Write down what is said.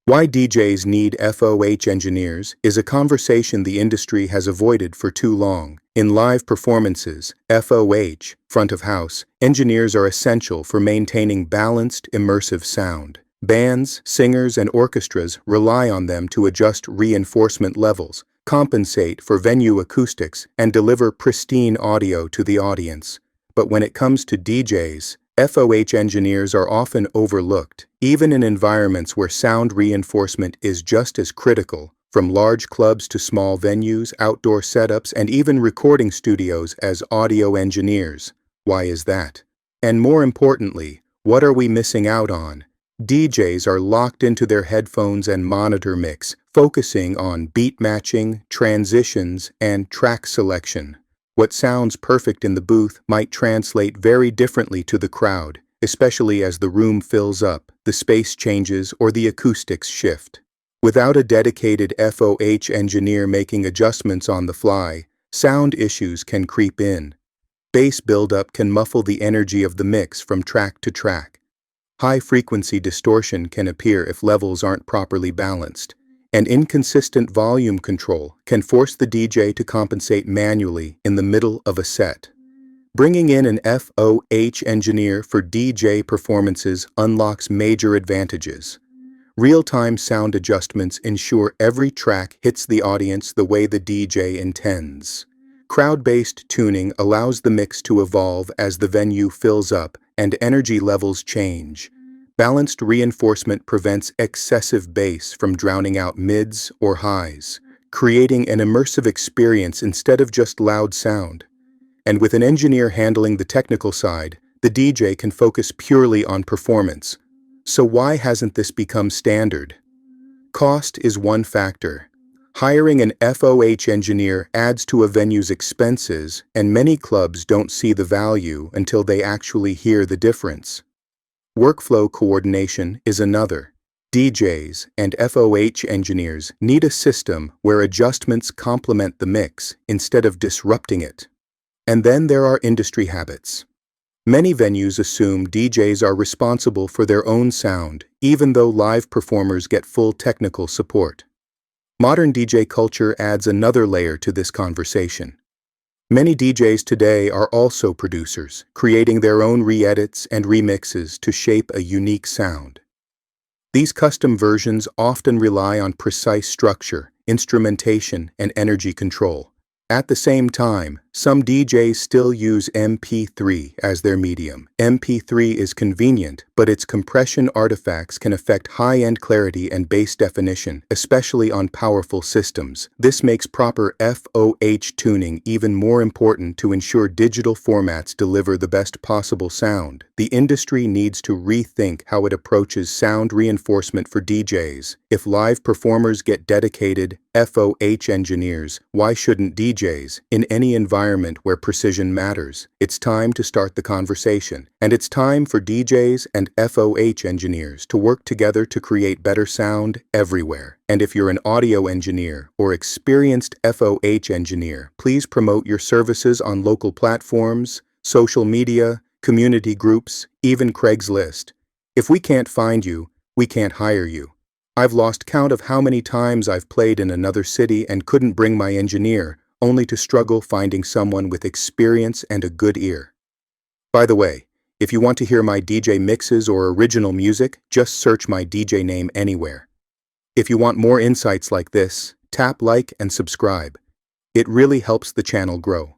Why DJs need FOH engineers is a conversation the industry has avoided for too long. In live performances, FOH, front of house, engineers are essential for maintaining balanced, immersive sound. Bands, singers, and orchestras rely on them to adjust reinforcement levels, compensate for venue acoustics, and deliver pristine audio to the audience. But when it comes to DJs, FOH engineers are often overlooked, even in environments where sound reinforcement is just as critical, from large clubs to small venues, outdoor setups, and even recording studios as audio engineers. Why is that? And more importantly, what are we missing out on? DJs are locked into their headphones and monitor mix, focusing on beat matching, transitions, and track selection. What sounds perfect in the booth might translate very differently to the crowd, especially as the room fills up, the space changes, or the acoustics shift. Without a dedicated FOH engineer making adjustments on the fly, sound issues can creep in. Bass buildup can muffle the energy of the mix from track to track. High-frequency distortion can appear if levels aren't properly balanced. And inconsistent volume control can force the DJ to compensate manually in the middle of a set. Bringing in an FOH engineer for DJ performances unlocks major advantages. Real-time sound adjustments ensure every track hits the audience the way the DJ intends. Crowd-based tuning allows the mix to evolve as the venue fills up and energy levels change. Balanced reinforcement prevents excessive bass from drowning out mids or highs, creating an immersive experience instead of just loud sound. And with an engineer handling the technical side, the DJ can focus purely on performance. So why hasn't this become standard? Cost is one factor. Hiring an FOH engineer adds to a venue's expenses, and many clubs don't see the value until they actually hear the difference. Workflow coordination is another. DJs and FOH engineers need a system where adjustments complement the mix instead of disrupting it. And then there are industry habits. Many venues assume DJs are responsible for their own sound, even though live performers get full technical support. Modern DJ culture adds another layer to this conversation. Many DJs today are also producers, creating their own re-edits and remixes to shape a unique sound. These custom versions often rely on precise structure, instrumentation, and energy control. At the same time, some DJs still use MP3 as their medium. MP3 is convenient, but its compression artifacts can affect high-end clarity and bass definition, especially on powerful systems. This makes proper FOH tuning even more important to ensure digital formats deliver the best possible sound. The industry needs to rethink how it approaches sound reinforcement for DJs. If live performers get dedicated FOH engineers, why shouldn't DJs, in any environment where precision matters? It's time to start the conversation, and it's time for DJs and FOH engineers to work together to create better sound everywhere. And if you're an audio engineer or experienced FOH engineer, please promote your services on local platforms, social media, community groups, even Craigslist. If we can't find you, we can't hire you. I've lost count of how many times I've played in another city and couldn't bring my engineer, only to struggle finding someone with experience and a good ear. By the way, if you want to hear my DJ mixes or original music, just search my DJ name anywhere. If you want more insights like this, tap like and subscribe. It really helps the channel grow.